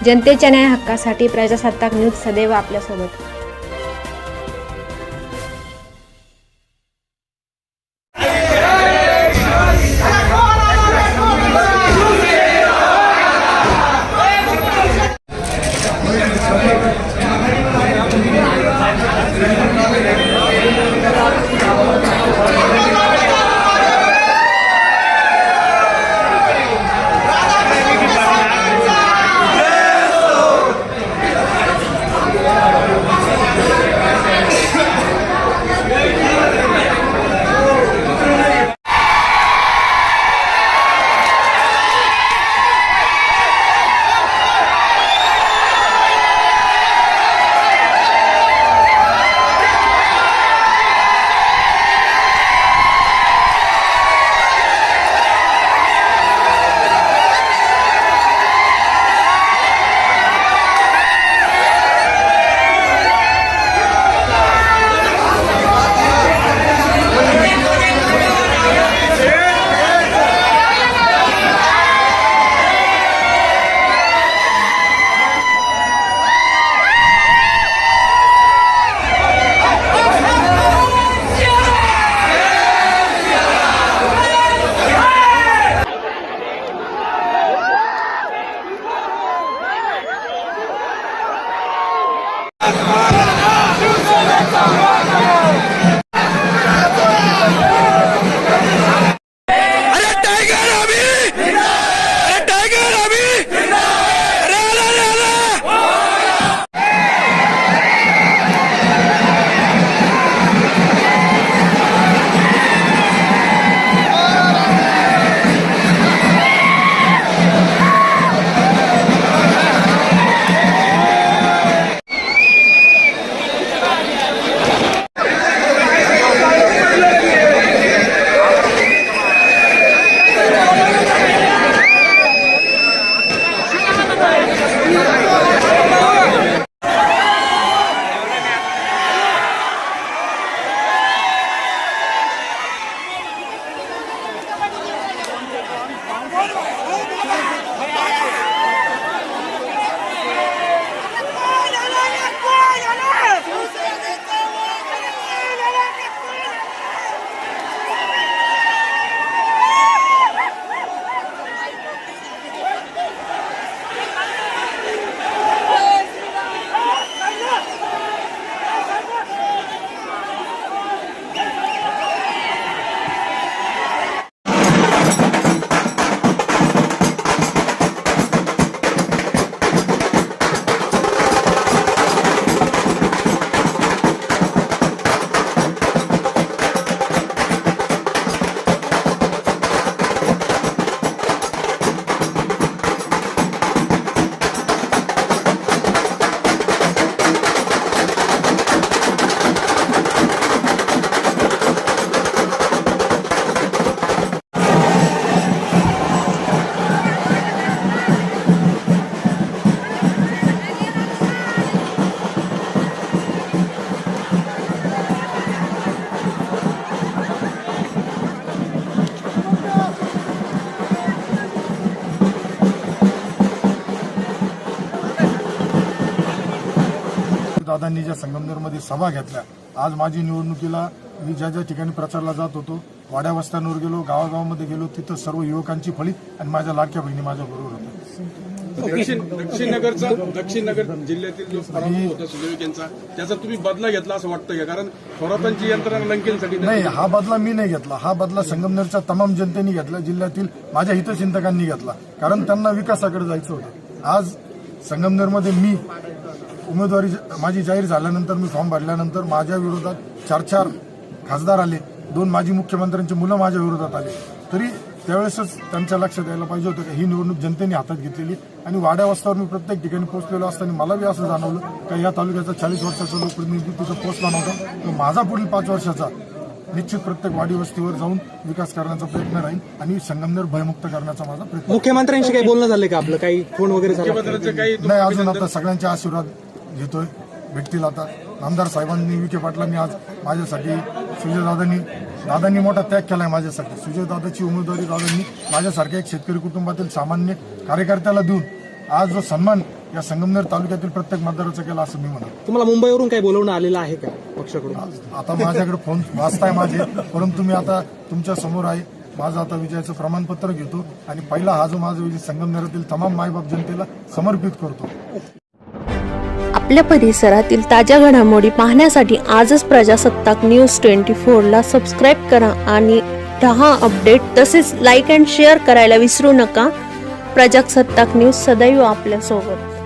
जनतेच्या न्याय हक्कासाठी प्रजासत्ताक न्यूज सदैव आपल्यासोबत. दादांनी ज्या संगमनेरमध्ये सभा घेतल्या, आज माझी निवडणुकीला मी ज्या ज्या ठिकाणी प्रचारला जात होतो, वाड्या वस्त्यांवर गेलो, गावागावामध्ये गेलो, तिथं सर्व युवकांची फळीत आणि माझ्या लाडक्या बहिणी माझ्या बरोबर होत्या. दक्षिण नगर जिल्ह्यातील जो पराभव होता सुजय यांचा, त्याचा तुम्ही बदला घेतला असं वाटतं का? कारण थोरातांची यंत्रणा लंकेसाठी नाही, हा बदला मी नाही घेतला. हा बदला संगमनेरच्या तमाम जनतेने घेतला, जिल्ह्यातील माझ्या हितचिंतकांनी घेतला, कारण त्यांना विकासाकडे जायचं होतं. आज संगमनेरमध्ये मी उमेदवारी माझी जाहीर झाल्यानंतर, मी फॉर्म भरल्यानंतर माझ्या विरोधात 4 खासदार आले, 2 माजी मुख्यमंत्र्यांची मुलं माझ्या विरोधात आले. तरी त्यावेळेसच त्यांच्या लक्षात यायला पाहिजे होतं की ही निवडणूक जनतेने हातात घेतलेली. आणि वाड्या वस्त्यावर मी प्रत्येक ठिकाणी पोहोचलेलो असताना मला बी असं जाणवलं की या तालुक्याचा 40 वर्षाचा लोकप्रतिनिधी तिथं पोहोचला नव्हता. तर माझा पुढील 5 वर्षाचा निश्चित प्रत्येक वाडी वस्तीवर जाऊन विकास करण्याचा प्रयत्न राहील आणि संगमनेर भयमुक्त करण्याचा माझा प्रयत्न. मुख्यमंत्र्यांशी काही बोलणं झालं का आपलं? काही फोन वगैरे झाला? नाही, अजून आता सगळ्यांचे आशीर्वाद घेतोय, भेटतील आता. आमदार साहेबांनी, विखे पाटलांनी आज माझ्यासाठी, दादांनी मोठा त्याग केलाय माझ्यासाठी. सुजयदादाची उमेदवारी दादांनी माझ्यासारख्या एक शेतकरी कुटुंबातील सामान्य कार्यकर्त्याला देऊन आज जो सन्मान या संगमनेर तालुक्यातील प्रत्येक मतदाराचा केला असं मी म्हणतो. तुम्हाला मुंबईवरून काही बोलवणं आलेलं आहे का पक्षाकडून? आता माझ्याकडे फोन वाचताय माझे, परंतु मी आता तुमच्या समोर आहे. माझं आता विजयाचं प्रमाणपत्र घेतो आणि पहिला हा जो माझा विजय संगमनेरातील तमाम मायबाप जनतेला समर्पित करतो. आपल्या परिसरातील ताज्या घडामोडी पाहण्यासाठी आजच प्रजासत्ताक न्यूज 24 ला सबस्क्राईब करा आणि रहा अपडेट. तसेच लाईक अँड शेअर करायला विसरू नका. प्रजासत्ताक न्यूज सदैव आपल्यासोबत.